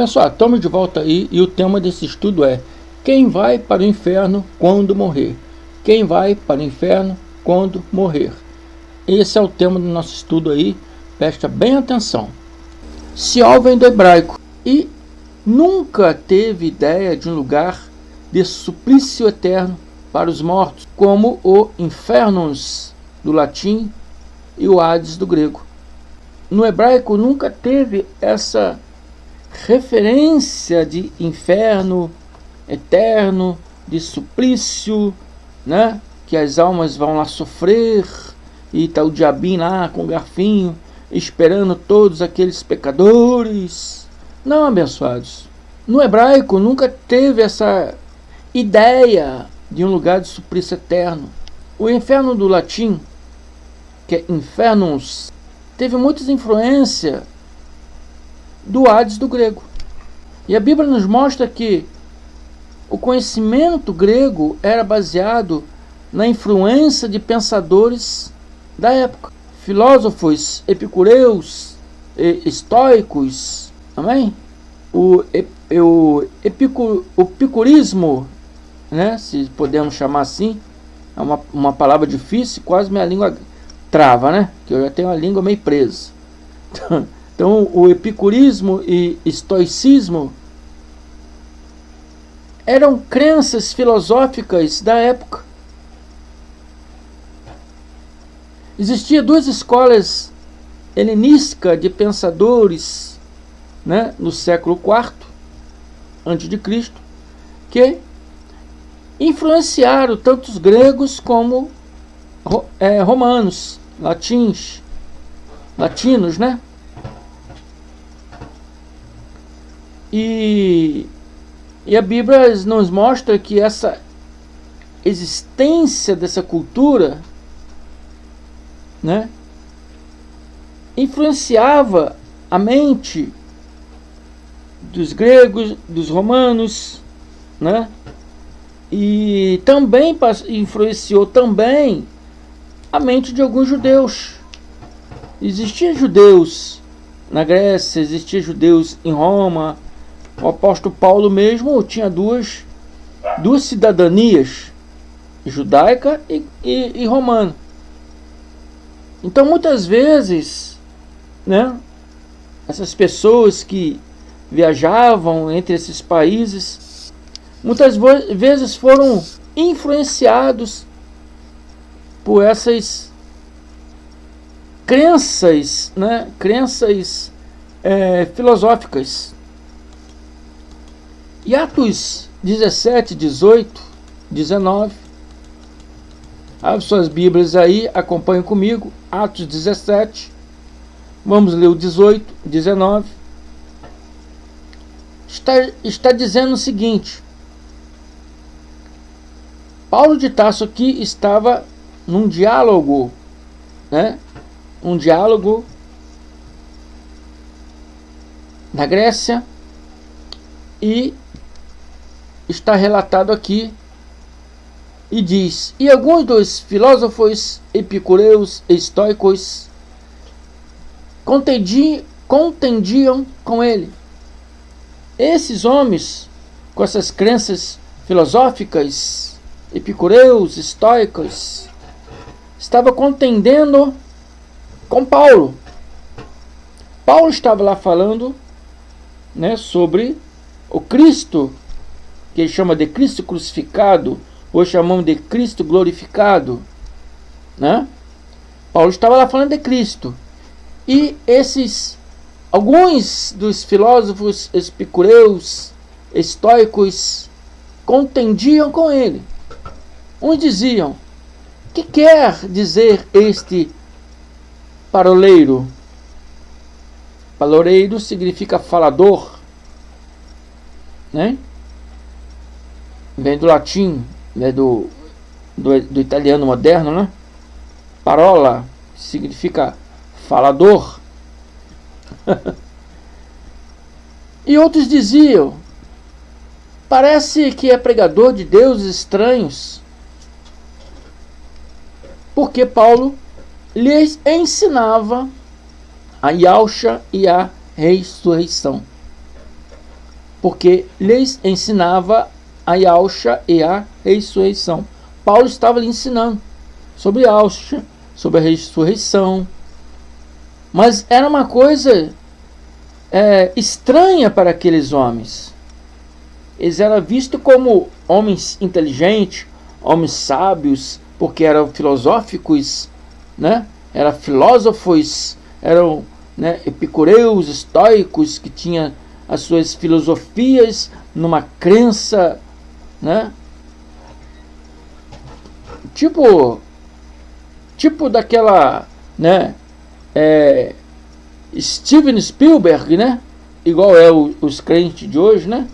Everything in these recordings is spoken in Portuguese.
Abençoado, estamos de volta aí e o tema desse estudo é: quem vai para o inferno quando morrer? Quem vai para o inferno quando morrer? Esse é o tema do nosso estudo aí, presta bem atenção. Sheol vem do hebraico e nunca teve ideia de um lugar de suplício eterno para os mortos, como o Infernus do latim e o Hades do grego. No hebraico nunca teve essa referência de inferno eterno, de suplício, né? Que as almas vão lá sofrer e está o diabinho lá com o garfinho esperando todos aqueles pecadores. Não, abençoados. No hebraico nunca teve essa ideia de um lugar de suplício eterno. O inferno do latim, que é infernus, teve muitas influências do Hades do grego. E a Bíblia nos mostra que o conhecimento grego era baseado na influência de pensadores da época. Filósofos epicureus e estoicos, amém? O epicurismo, né, se podemos chamar assim, é uma palavra difícil, quase minha língua trava, né? Que eu já tenho a língua meio presa. Então, o epicurismo e estoicismo eram crenças filosóficas da época. Existiam duas escolas helenísticas de pensadores, né, no século IV a.C., que influenciaram tanto os gregos como romanos, latinos, né? E a Bíblia nos mostra que essa existência dessa cultura, né, influenciava a mente dos gregos, dos romanos, né, e também influenciou também a mente de alguns judeus. Existiam judeus na Grécia, existiam judeus em Roma. O apóstolo Paulo mesmo tinha duas cidadanias, judaica e romana. Então muitas vezes, né, essas pessoas que viajavam entre esses países, muitas vezes foram influenciados por essas crenças, né, filosóficas. E Atos 17, 18, 19. Abre suas Bíblias aí, acompanhem comigo. Atos 17. Vamos ler o 18, 19. Está dizendo o seguinte: Paulo de Tarso aqui estava num diálogo, né? Um diálogo na Grécia, e está relatado aqui e diz: e alguns dos filósofos epicureus e estoicos contendiam com ele. Esses homens, com essas crenças filosóficas, epicureus, estoicos, estavam contendendo com Paulo. Paulo estava lá falando, né, sobre o Cristo, que ele chama de Cristo crucificado, ou chamamos de Cristo glorificado, né? Paulo estava lá falando de Cristo. E alguns dos filósofos epicureus, estoicos, contendiam com ele. Uns diziam: que quer dizer este paroleiro? Paroleiro significa falador, né? Vem do latim, né, do italiano moderno, né? Parola significa falador. E outros diziam: parece que é pregador de deuses estranhos, porque Paulo lhes ensinava a Yahshua e a ressurreição. porque lhes ensinava a Yahshua e a ressurreição. Paulo estava lhe ensinando sobre Yahshua, sobre a ressurreição, mas era uma coisa estranha para aqueles homens. Eles eram vistos como homens inteligentes, homens sábios, porque eram filosóficos, né? Eram filósofos, eram, né, epicureus, estoicos, que tinham as suas filosofias numa crença, né? Tipo daquela, né? Steven Spielberg, né? Igual os crentes de hoje, né?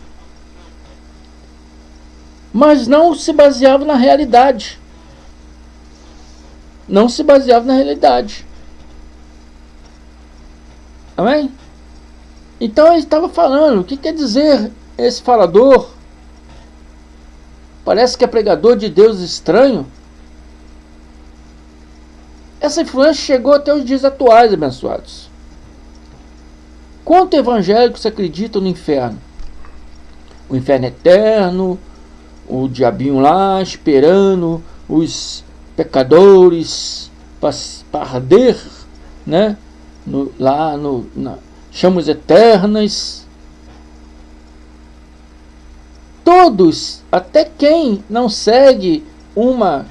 Mas não se baseava na realidade. Não se baseava na realidade. Amém? Então ele estava falando, o que quer dizer esse falador? Parece que é pregador de Deus estranho. Essa influência chegou até os dias atuais, abençoados. Quanto evangélicos acreditam no inferno? O inferno eterno, o diabinho lá esperando os pecadores para arder, né? Chamas eternas. Todos, até quem não segue uma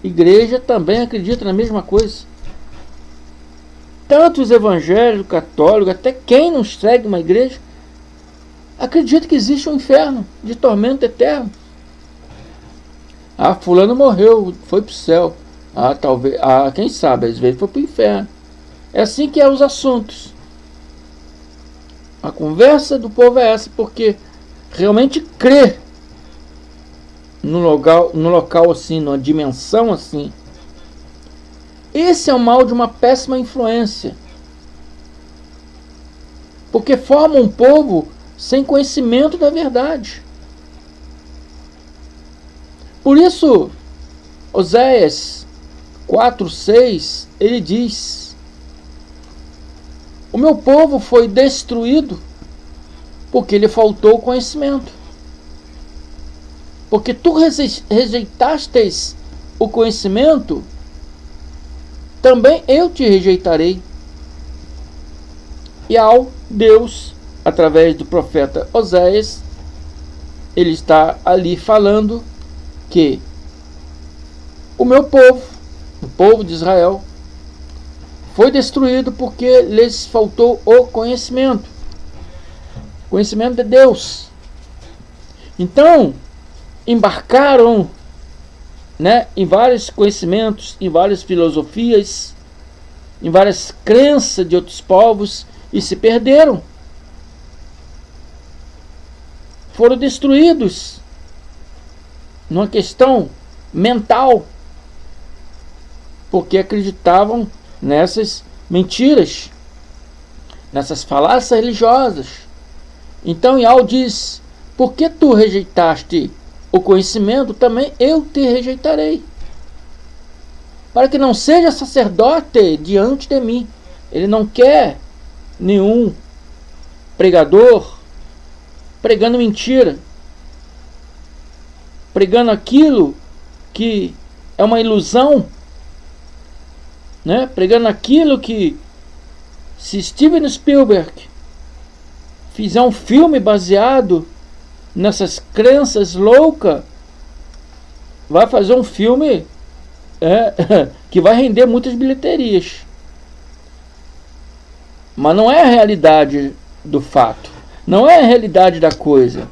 igreja, também acredita na mesma coisa. Tanto os evangélicos, católicos, até quem não segue uma igreja, acredita que existe um inferno de tormento eterno. Ah, fulano morreu, foi para o céu. Ah, talvez, quem sabe, às vezes foi para o inferno. É assim que é os assuntos. A conversa do povo é essa, porque realmente crê no local assim, numa dimensão assim. Esse é o mal de uma péssima influência, porque forma um povo sem conhecimento da verdade. Por isso, Oséias 4:6, ele diz: o meu povo foi destruído porque lhe faltou conhecimento. Porque tu rejeitastes o conhecimento, também eu te rejeitarei. E ao Deus, através do profeta Oséias, ele está ali falando que o meu povo, o povo de Israel, foi destruído porque lhes faltou o conhecimento de Deus. Então, embarcaram, né, em vários conhecimentos, em várias filosofias, em várias crenças de outros povos e se perderam. Foram destruídos numa questão mental, porque acreditavam nessas mentiras, nessas falácias religiosas. Então Yahweh diz: porque tu rejeitaste o conhecimento, também eu te rejeitarei, para que não seja sacerdote diante de mim. Ele não quer nenhum pregador pregando mentira, pregando aquilo que é uma ilusão, né? Pregando aquilo que, se Steven Spielberg fizer um filme baseado nessas crenças loucas, vai fazer um filme que vai render muitas bilheterias. Mas não é a realidade do fato, não é a realidade da coisa.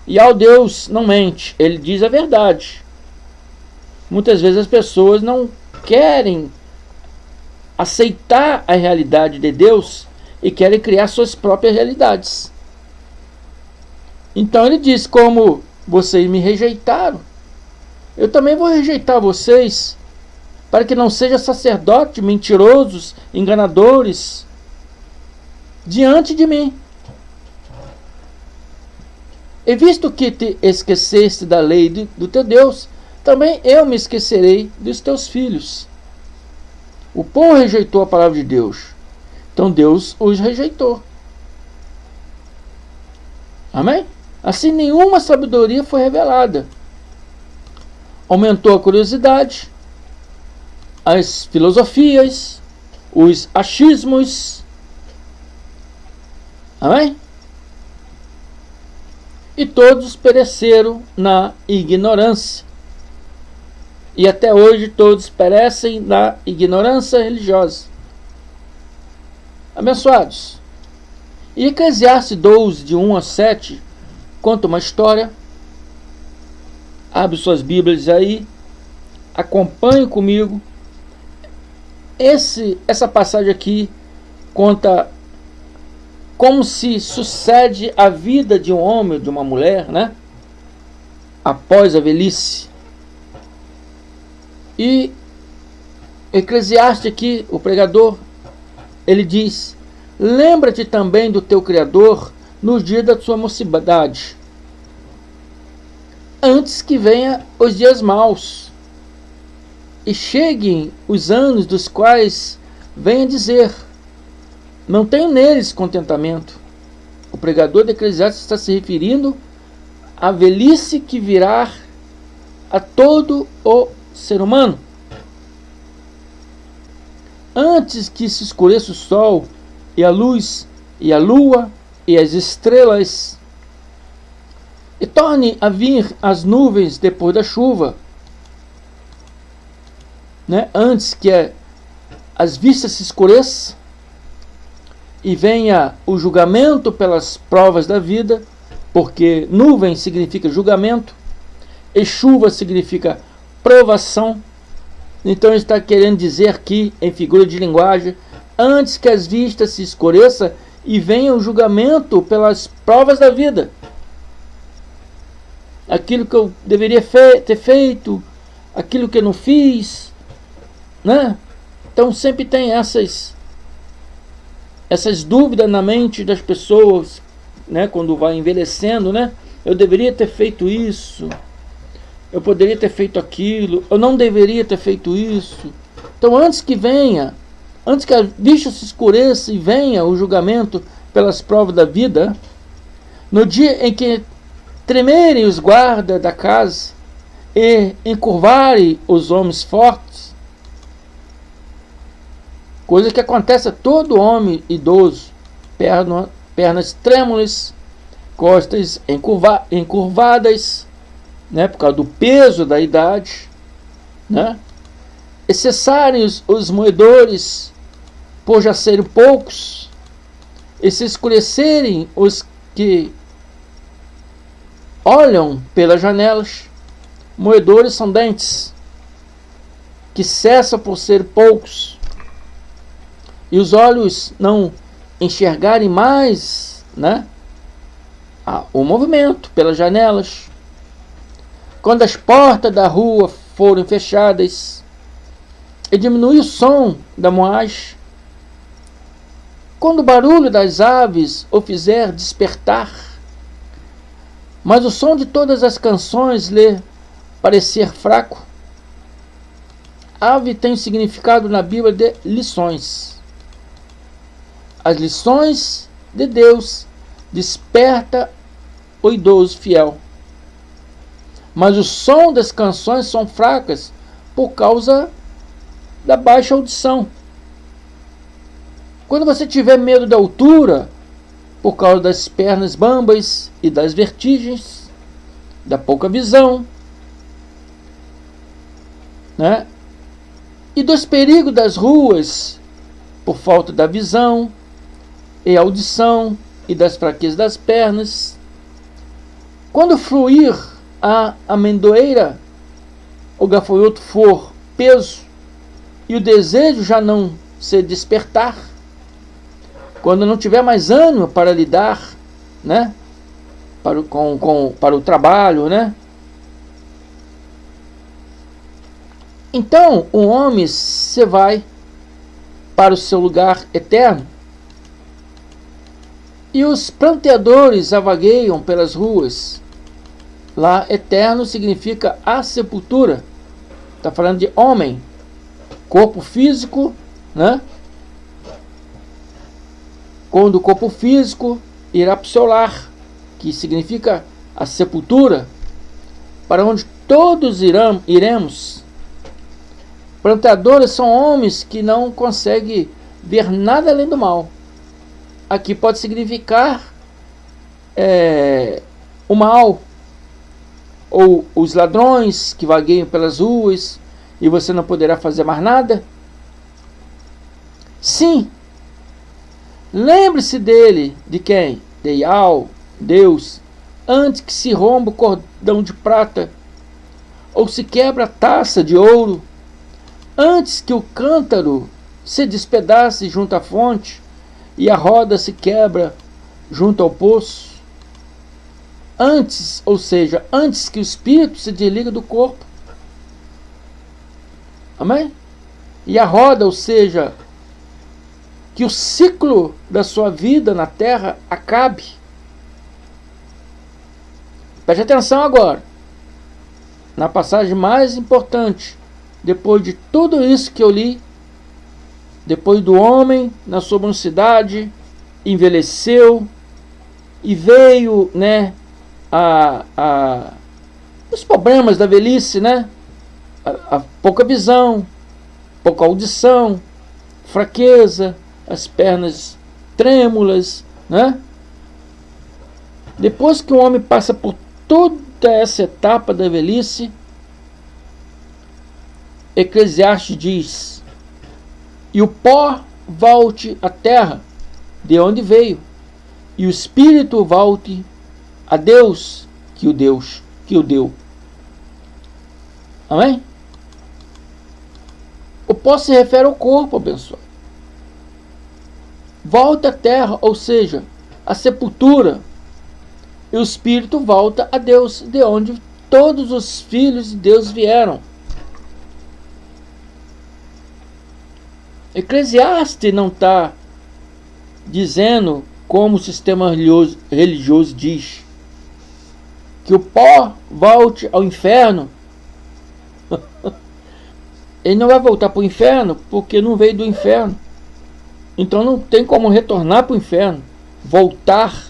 E ao Deus não mente, ele diz a verdade. Muitas vezes as pessoas não querem aceitar a realidade de Deus e querem criar suas próprias realidades. Então ele diz: como vocês me rejeitaram, eu também vou rejeitar vocês, para que não sejam sacerdotes mentirosos, enganadores diante de mim. E visto que te esqueceste da lei do teu Deus, também eu me esquecerei dos teus filhos. O povo rejeitou a palavra de Deus, então Deus os rejeitou. Amém? Assim nenhuma sabedoria foi revelada. Aumentou a curiosidade, as filosofias, os achismos. Amém? E todos pereceram na ignorância. E até hoje todos perecem na ignorância religiosa. Abençoados. E Eclesiastes 12, de 1 a 7, conta uma história. Abre suas Bíblias aí. Acompanhe comigo. Essa passagem aqui conta como se sucede a vida de um homem ou de uma mulher, né? Após a velhice. E Eclesiastes aqui, o pregador, ele diz: lembra-te também do teu Criador nos dias da sua mocidade, antes que venha os dias maus, e cheguem os anos dos quais venha dizer: não tenho neles contentamento. O pregador de Eclesiastes está se referindo à velhice que virá a todo o ser humano. Antes que se escureça o sol e a luz e a lua e as estrelas, e torne a vir as nuvens depois da chuva, né? Antes que as vistas se escureçam e venha o julgamento pelas provas da vida, porque nuvem significa julgamento e chuva significa provação. Então ele está querendo dizer aqui, em figura de linguagem, antes que as vistas se escureçam e venha o julgamento pelas provas da vida. Aquilo que eu deveria ter feito, aquilo que eu não fiz, né? Então sempre tem essas dúvidas na mente das pessoas, né? Quando vai envelhecendo, né? Eu deveria ter feito isso, eu poderia ter feito aquilo, eu não deveria ter feito isso. Então antes que a vista se escureça e venha o julgamento pelas provas da vida, no dia em que tremerem os guardas da casa e encurvarem os homens fortes, coisa que acontece a todo homem idoso, pernas trêmulas, costas encurvadas, né, por causa do peso da idade, né? E cessarem os moedores, por já serem poucos, e se escurecerem os que olham pelas janelas. Moedores são dentes que cessam por ser poucos, e os olhos não enxergarem mais, né, o movimento pelas janelas. Quando as portas da rua forem fechadas e diminuir o som da moagem, quando o barulho das aves o fizer despertar, mas o som de todas as canções lhe parecer fraco. Ave tem significado na Bíblia de lições. As lições de Deus desperta o idoso fiel. Mas o som das canções são fracas por causa da baixa audição. Quando você tiver medo da altura, por causa das pernas bambas e das vertigens, da pouca visão, né? E dos perigos das ruas, por falta da visão e audição, e das fraquezas das pernas, quando fluir a amendoeira, o gafanhoto for peso, e o desejo já não se despertar, quando não tiver mais ânimo para lidar, né, para o trabalho, né? Então o homem se vai para o seu lugar eterno, e os pranteadores vagueiam pelas ruas. Lá eterno significa a sepultura. Está falando de homem, corpo físico, né? Quando o corpo físico irá para o seu lar, que significa a sepultura, para onde todos iremos. Plantadores são homens que não conseguem ver nada além do mal. Aqui pode significar o mal, ou os ladrões que vagueiam pelas ruas e você não poderá fazer mais nada. Sim, lembre-se dele. De quem? De Yahweh, Deus, antes que se rompa o cordão de prata, ou se quebra a taça de ouro, antes que o cântaro se despedace junto à fonte, e a roda se quebra junto ao poço. Antes, ou seja, antes que o espírito se desliga do corpo. Amém? E a roda, ou seja, que o ciclo da sua vida na terra acabe. Preste atenção agora. Na passagem mais importante, depois de tudo isso que eu li, depois do homem na sua mocidade envelheceu e veio, os problemas da velhice, a pouca visão, pouca audição, fraqueza, as pernas trêmulas, Depois que o homem passa por toda essa etapa da velhice, Eclesiastes diz: e o pó volte à terra, de onde veio, e o espírito volte a Deus, que o deu. Amém? O pó se refere ao corpo, abençoado. Volta à terra, ou seja, a sepultura, e o espírito volta a Deus, de onde todos os filhos de Deus vieram. Eclesiastes não está dizendo, como o sistema religioso diz, que o pó volte ao inferno. Ele não vai voltar para o inferno porque não veio do inferno. Então não tem como retornar para o inferno. Voltar,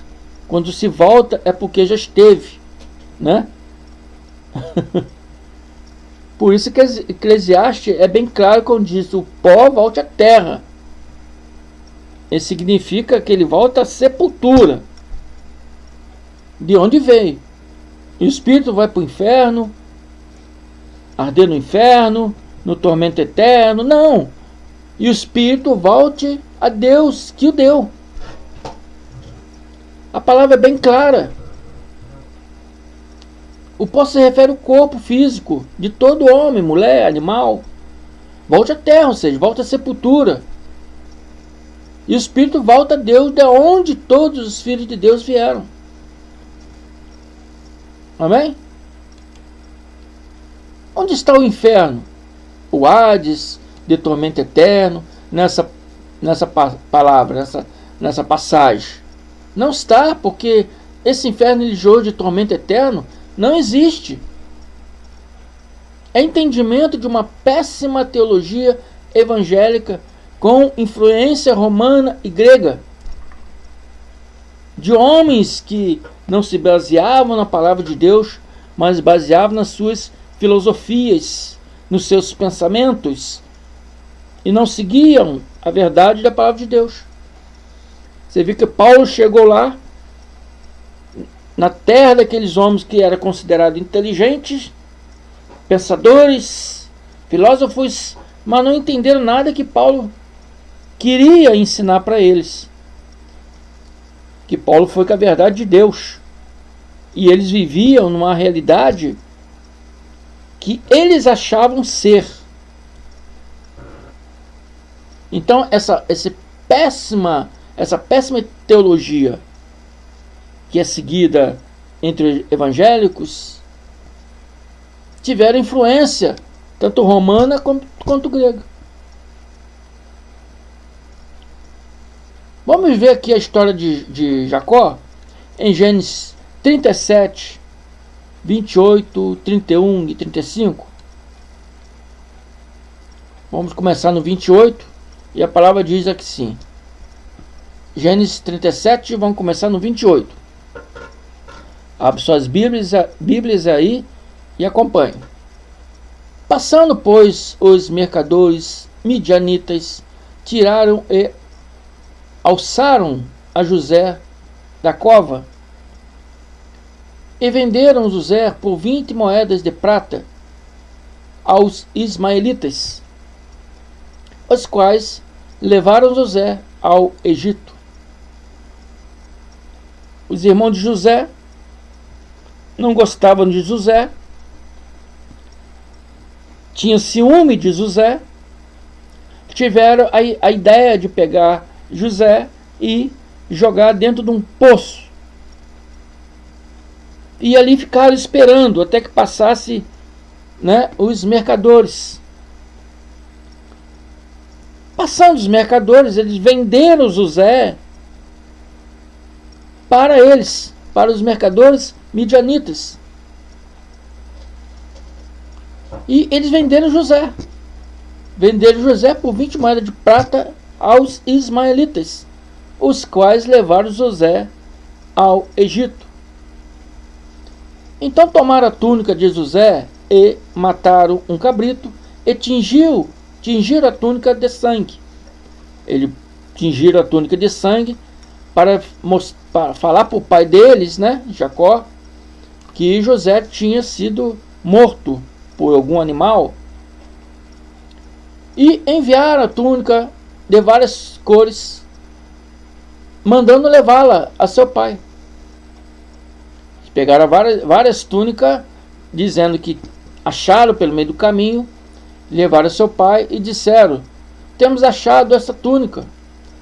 quando se volta, é porque já esteve, Por isso que Eclesiastes é bem claro quando diz: o pó volte à terra. Isso significa que ele volta à sepultura, de onde veio. E o espírito vai para o inferno, arder no inferno, no tormento eterno. Não! E o espírito volte a Deus, que o deu. A palavra é bem clara. O pó se refere ao corpo físico de todo homem, mulher, animal. Volte à terra, ou seja, volta à sepultura. E o espírito volta a Deus, de onde todos os filhos de Deus vieram. Amém? Onde está o inferno? O Hades, de tormento eterno, nessa palavra, nessa passagem. Não está, porque esse inferno religioso de tormento eterno não existe. É entendimento de uma péssima teologia evangélica com influência romana e grega, de homens que não se baseavam na palavra de Deus, mas baseavam nas suas filosofias, nos seus pensamentos, e não seguiam a verdade da palavra de Deus. Você viu que Paulo chegou lá, na terra daqueles homens que eram considerados inteligentes, pensadores, filósofos, mas não entenderam nada que Paulo queria ensinar para eles. Que Paulo foi com a verdade de Deus. E eles viviam numa realidade que eles achavam ser. Então essa péssima teologia que é seguida entre evangélicos tiveram influência tanto romana quanto grega. Vamos ver aqui a história de Jacó em Gênesis 37, 28, 31 e 35. Vamos começar no 28 e a palavra diz aqui sim. Gênesis 37, vamos começar no 28. Abre suas Bíblias aí e acompanhe. Passando, pois, os mercadores midianitas, tiraram e alçaram a José da cova e venderam José por 20 moedas de prata aos ismaelitas, os quais levaram José ao Egito. Os irmãos de José não gostavam de José, tinham ciúme de José, tiveram a ideia de pegar José e jogar dentro de um poço. E ali ficaram esperando até que passasse, os mercadores. Passando os mercadores, eles venderam José para eles, para os mercadores midianitas. E eles venderam José. Venderam José por 20 moedas de prata aos ismaelitas, os quais levaram José ao Egito. Então tomaram a túnica de José e mataram um cabrito e tingiram a túnica de sangue. Eles tingiram a túnica de sangue para falar para o pai deles, Jacó, que José tinha sido morto por algum animal. E enviaram a túnica de várias cores, mandando levá-la a seu pai. Pegaram várias túnicas, dizendo que acharam pelo meio do caminho, levaram a seu pai e disseram: temos achado essa túnica.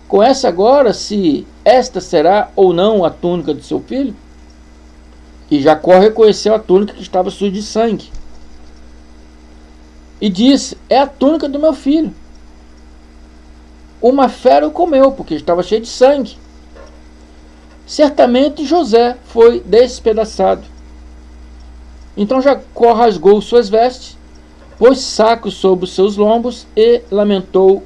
Conhece agora se esta será ou não a túnica do seu filho? E Jacó reconheceu a túnica que estava suja de sangue. E disse: é a túnica do meu filho. Uma fera o comeu, porque estava cheio de sangue. Certamente José foi despedaçado. Então Jacó rasgou suas vestes, pôs sacos sobre os seus lombos e lamentou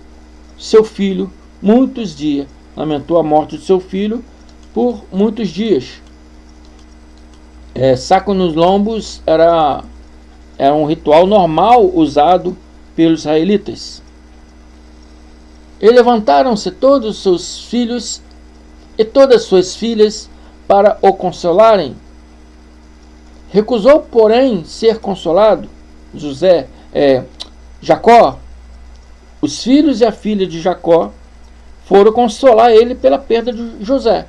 seu filho muitos dias. Lamentou a morte de seu filho por muitos dias. Saco nos lombos era um ritual normal usado pelos israelitas. E levantaram-se todos os seus filhos e todas suas filhas para o consolarem. Recusou, porém, ser consolado Jacó. Os filhos e a filha de Jacó foram consolar ele pela perda de José,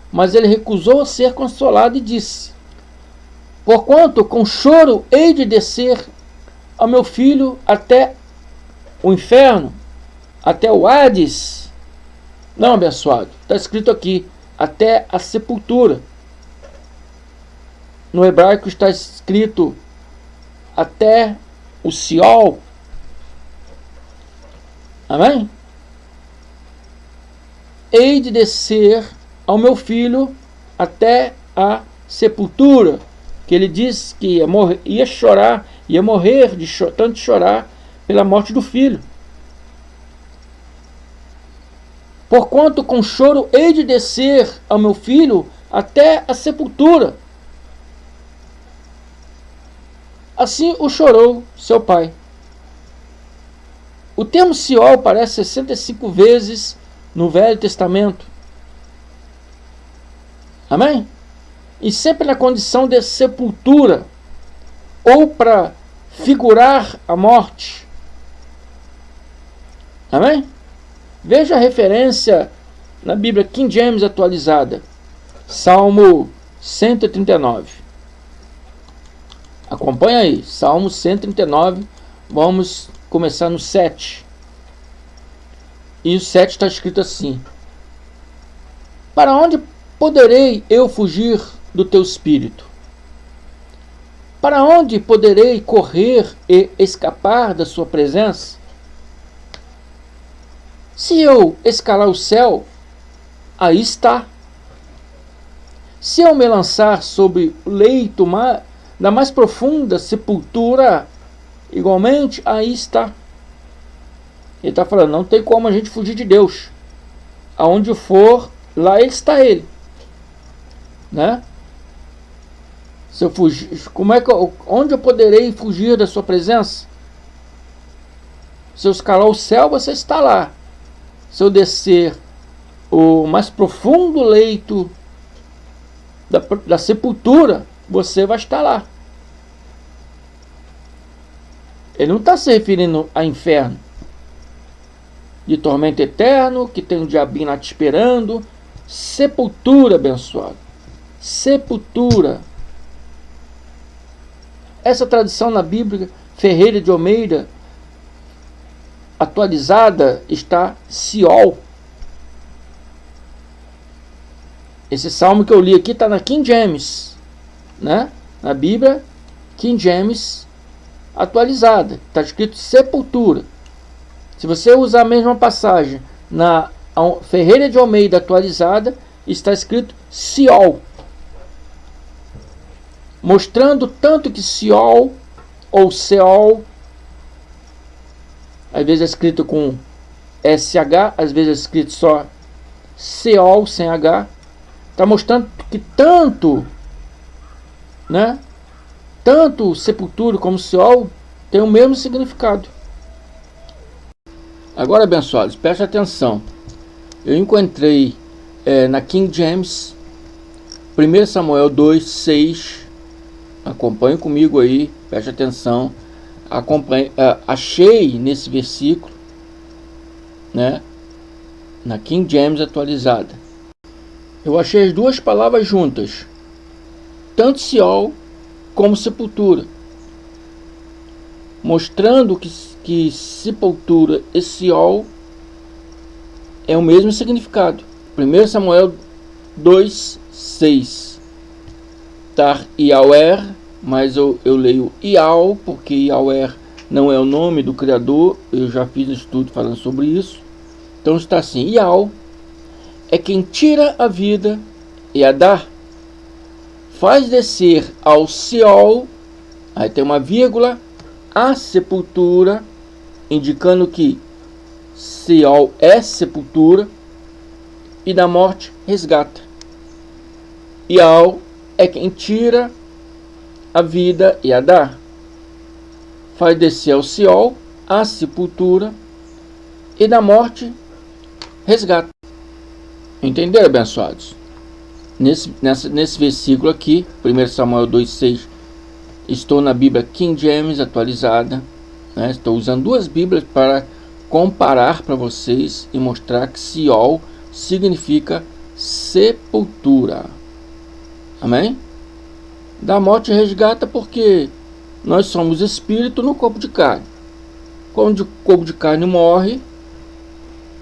mas ele recusou ser consolado e disse: porquanto com choro hei de descer ao meu filho até o inferno, até o Hades. Não, abençoado, está escrito aqui, até a sepultura. No hebraico está escrito até o Siol. Amém? Hei de descer ao meu filho até a sepultura. Que ele disse que ia chorar, ia morrer de tanto chorar pela morte do filho. Porquanto com choro hei de descer ao meu filho até a sepultura. Assim o chorou seu pai. O termo Siol aparece 65 vezes no Velho Testamento. Amém? E sempre na condição de sepultura, ou para figurar a morte. Amém? Veja a referência na Bíblia King James atualizada, Salmo 139. Acompanha aí, Salmo 139, vamos começar no 7. E o 7 está escrito assim: para onde poderei eu fugir do teu espírito? Para onde poderei correr e escapar da sua presença? Se eu escalar o céu, aí está. Se eu me lançar sobre o leito da mais profunda sepultura, igualmente, aí está. Ele está falando, não tem como a gente fugir de Deus. Aonde for, lá está Ele. Se eu fugir, onde eu poderei fugir da sua presença? Se eu escalar o céu, você está lá. Se eu descer o mais profundo leito da sepultura, você vai estar lá. Ele não está se referindo a inferno, de tormento eterno, que tem um diabinho lá te esperando. Sepultura, abençoado. Sepultura. Essa tradição na Bíblia, Ferreira de Almeida, atualizada, está Seol. Esse salmo que eu li aqui está na King James, né? Na Bíblia, King James atualizada. Está escrito sepultura. Se você usar a mesma passagem na Ferreira de Almeida atualizada, está escrito Seol. Mostrando tanto que Seol ou Seol, às vezes é escrito com SH, às vezes é escrito só Seol sem H. Está mostrando que tanto sepultura como Seol tem o mesmo significado. Agora, abençoados, preste atenção. Eu encontrei na King James 1 Samuel 2:6. Acompanhe comigo aí, preste atenção. Achei nesse versículo, né, na King James atualizada. Eu achei as duas palavras juntas, tanto Seol como sepultura, mostrando que sepultura e Seol é o mesmo significado. 1 Samuel 2:6. Tar Yahweh, mas eu leio Ial, porque Yahweh não é o nome do Criador. Eu já fiz um estudo falando sobre isso. Então está assim: Ial é quem tira a vida e a dá, faz descer ao Seol, aí tem uma vírgula, a sepultura, indicando que Seol é sepultura, e da morte resgata. Ial é quem tira a vida e a dá, faz descer ao Seol, a sepultura, e da morte resgata. Entenderam, abençoados? Nesse versículo aqui, 1 Samuel 2:6, estou na Bíblia King James atualizada, né? Estou usando duas Bíblias para comparar para vocês e mostrar que Seol significa sepultura. Amém? Da morte resgata, porque nós somos espírito no corpo de carne. Quando o corpo de carne morre,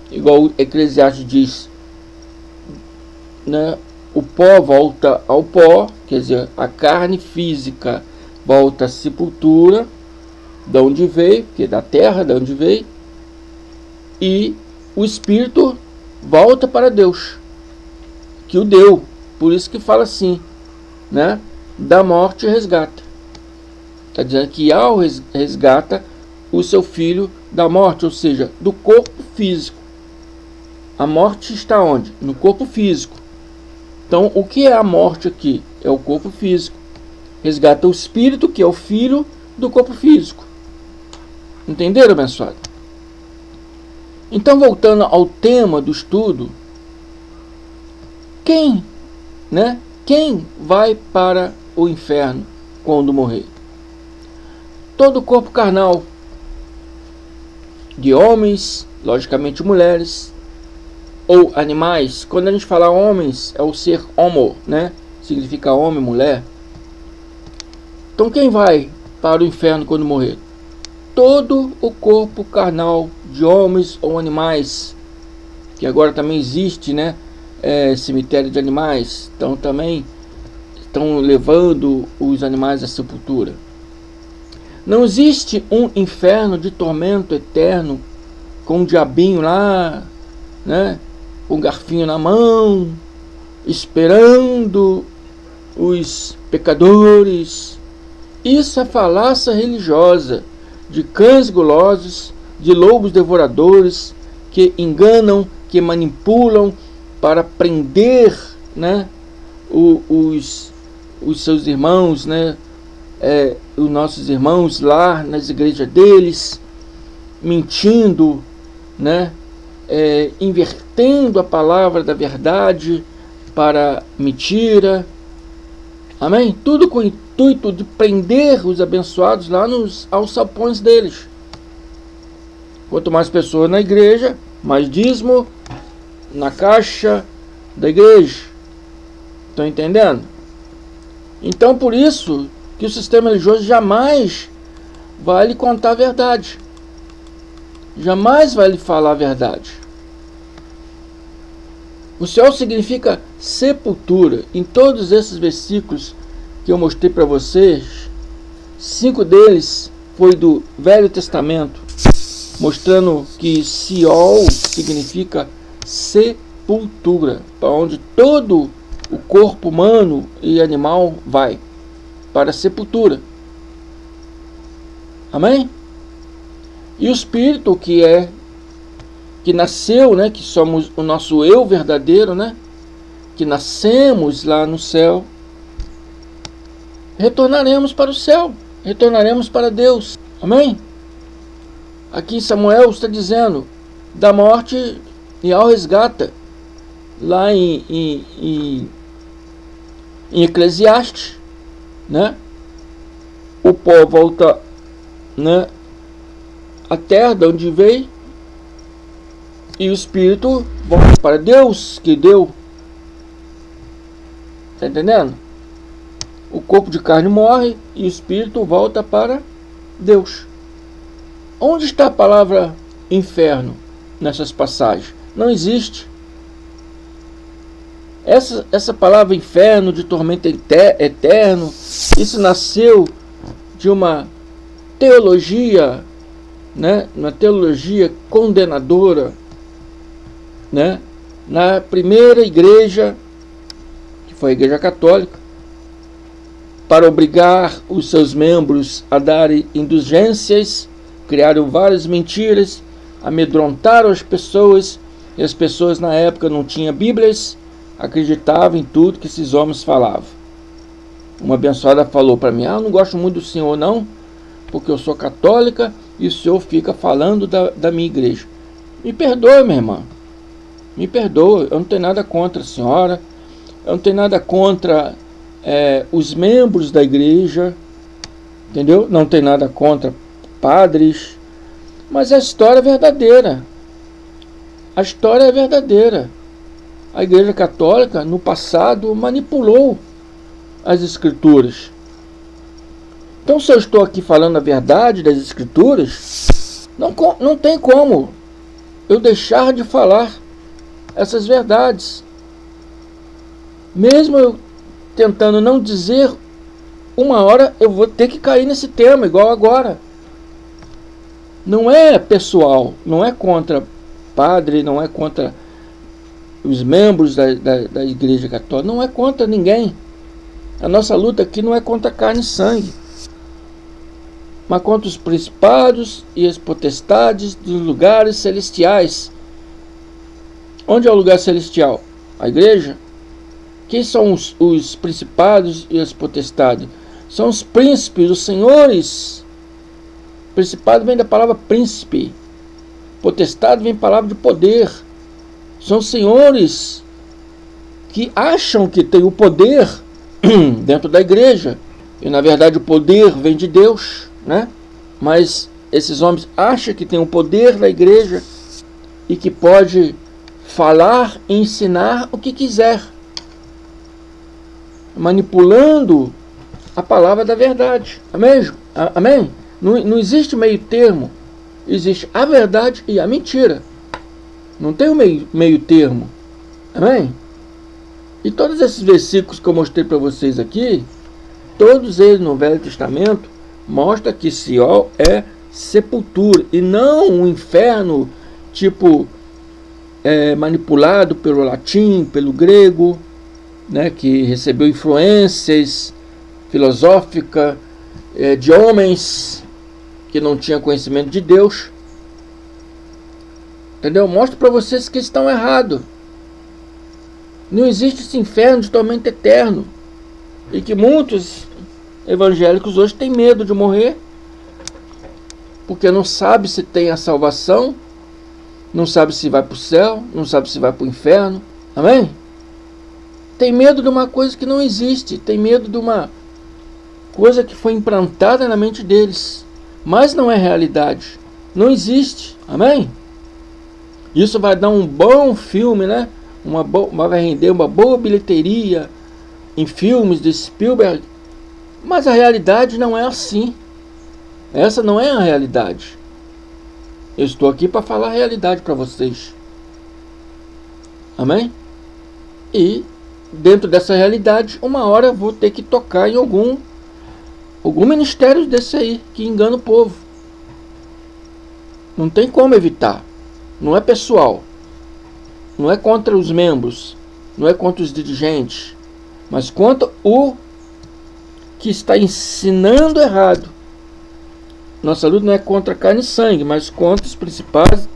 igual o Eclesiastes diz, né, o pó volta ao pó, quer dizer, a carne física volta à sepultura, de onde veio, que é da terra, de onde veio, e o espírito volta para Deus, que o deu. Por isso que fala assim, né? Da morte resgata. Está dizendo que Yahó resgata o seu filho da morte, ou seja, do corpo físico. A morte está onde? No corpo físico. Então, o que é a morte aqui? É o corpo físico. Resgata o espírito, que é o filho do corpo físico. Entenderam, abençoado? Então, voltando ao tema do estudo, quem vai para o inferno quando morrer? Todo corpo carnal, de homens, logicamente mulheres, ou animais. Quando a gente fala homens, é o ser homo, né? Significa homem, mulher. Então quem vai para o inferno quando morrer? Todo o corpo carnal de homens ou animais, que agora também existe, né? Cemitério de animais. Então também estão levando os animais à sepultura. Não existe um inferno de tormento eterno com um diabinho lá, né, com um garfinho na mão, esperando os pecadores. Isso é falácia religiosa de cães gulosos, de lobos devoradores que enganam, que manipulam para prender, né, os seus irmãos, né? Os nossos irmãos lá nas igrejas deles, mentindo, né? Invertendo a palavra da verdade para mentira. Amém? Tudo com o intuito de prender os abençoados lá nos alçapões deles. Quanto mais pessoas na igreja, mais dízimo na caixa da igreja. Estão entendendo? Então, por isso que o sistema religioso jamais vai lhe contar a verdade. Jamais vai lhe falar a verdade. O céu significa sepultura. Em todos esses versículos que eu mostrei para vocês, 5 deles foi do Velho Testamento, mostrando que Sheol significa sepultura, para onde todo o corpo humano e animal vai, para a sepultura. Amém? E o Espírito que nasceu, né, que somos o nosso eu verdadeiro, né, que nascemos lá no céu, retornaremos para o céu, retornaremos para Deus. Amém? Aqui Samuel está dizendo da morte e ao resgate, lá em Eclesiastes, né? O pó volta, né, à terra de onde veio, e o espírito volta para Deus que deu. Está entendendo? O corpo de carne morre e o espírito volta para Deus. Onde está a palavra inferno nessas passagens? Não existe. Essa palavra inferno, de tormento eterno, isso nasceu de uma teologia, né? Uma teologia condenadora, né? Na primeira igreja, que foi a Igreja Católica, para obrigar os seus membros a darem indulgências, criaram várias mentiras, amedrontaram as pessoas, e as pessoas na época não tinham Bíblias, acreditavam em tudo que esses homens falavam. Uma abençoada falou para mim: eu não gosto muito do senhor não, porque eu sou católica e o senhor fica falando da minha igreja. Me perdoe, minha irmã, me perdoe, eu não tenho nada contra a senhora, eu não tenho nada contra os membros da igreja, entendeu? Não tenho nada contra padres, mas a história é verdadeira. A história é verdadeira. A Igreja Católica, no passado, manipulou as Escrituras. Então, se eu estou aqui falando a verdade das Escrituras, não tem como eu deixar de falar essas verdades. Mesmo eu tentando não dizer, uma hora eu vou ter que cair nesse tema, igual agora. Não é pessoal, não é contra padre, não é contra os membros da Igreja Católica, não é contra ninguém. A nossa luta aqui não é contra carne e sangue, mas contra os principados e as potestades dos lugares celestiais. Onde é o lugar celestial? A igreja? Quem são os principados e as potestades? São os príncipes, os senhores. Principado vem da palavra príncipe. Potestade vem da palavra de poder. São senhores que acham que tem o poder dentro da igreja. E na verdade o poder vem de Deus, né? Mas esses homens acham que tem o poder da igreja e que pode falar e ensinar o que quiser, manipulando a palavra da verdade. Amém? Amém? Não existe meio termo. Existe a verdade e a mentira. Não tem o meio termo. Amém? E todos esses versículos que eu mostrei para vocês aqui, todos eles no Velho Testamento, mostram que Sheol é sepultura e não um inferno tipo manipulado pelo latim, pelo grego, né, que recebeu influências filosóficas de homens que não tinham conhecimento de Deus. Entendeu? Mostro para vocês que estão errados. Não existe esse inferno de tormento eterno. E que muitos evangélicos hoje têm medo de morrer, porque não sabe se tem a salvação, não sabe se vai para o céu, não sabe se vai para o inferno. Amém? Tem medo de uma coisa que não existe, tem medo de uma coisa que foi implantada na mente deles, mas não é realidade, não existe. Amém? Isso vai dar um bom filme, né? Vai render uma boa bilheteria em filmes de Spielberg, mas a realidade não é assim. Essa não é a realidade. Eu estou aqui para falar a realidade para vocês. Amém? E dentro dessa realidade, uma hora eu vou ter que tocar em algum ministério desse aí que engana o povo. Não tem como evitar. Não é pessoal. Não é contra os membros. Não é contra os dirigentes. Mas contra o que está ensinando errado. Nossa luta não é contra carne e sangue, mas contra os principados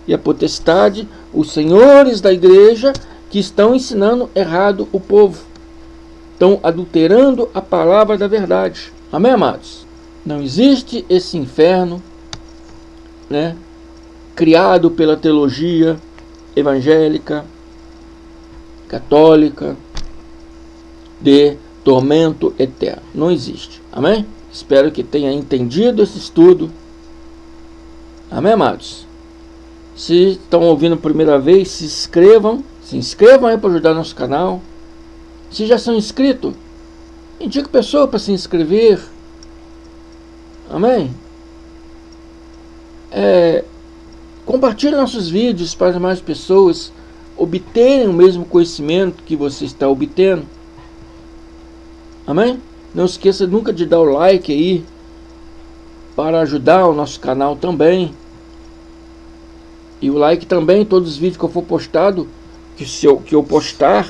e a potestade, os senhores da igreja que estão ensinando errado o povo. Estão adulterando a palavra da verdade. Amém, amados? Não existe esse inferno, né, criado pela teologia evangélica, católica, de tormento eterno. Não existe. Amém? Espero que tenha entendido esse estudo. Amém, amados? Se estão ouvindo a primeira vez, se inscrevam aí para ajudar nosso canal. Se já são inscritos, indique pessoa para se inscrever. Amém? Compartilhe nossos vídeos para mais pessoas obterem o mesmo conhecimento que você está obtendo. Amém? Não esqueça nunca de dar o like aí para ajudar o nosso canal também. E o like também, todos os vídeos que eu for postado, que eu postar,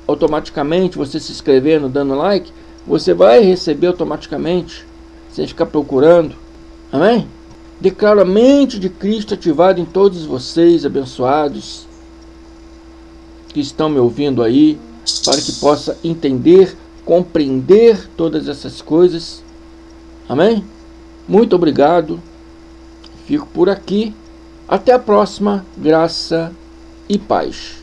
automaticamente, você se inscrevendo, dando like, você vai receber automaticamente, sem ficar procurando. Amém? Declaro a mente de Cristo ativada em todos vocês, abençoados, que estão me ouvindo aí, para que possa entender, compreender todas essas coisas. Amém? Muito obrigado. Fico por aqui. Até a próxima. Graça e paz.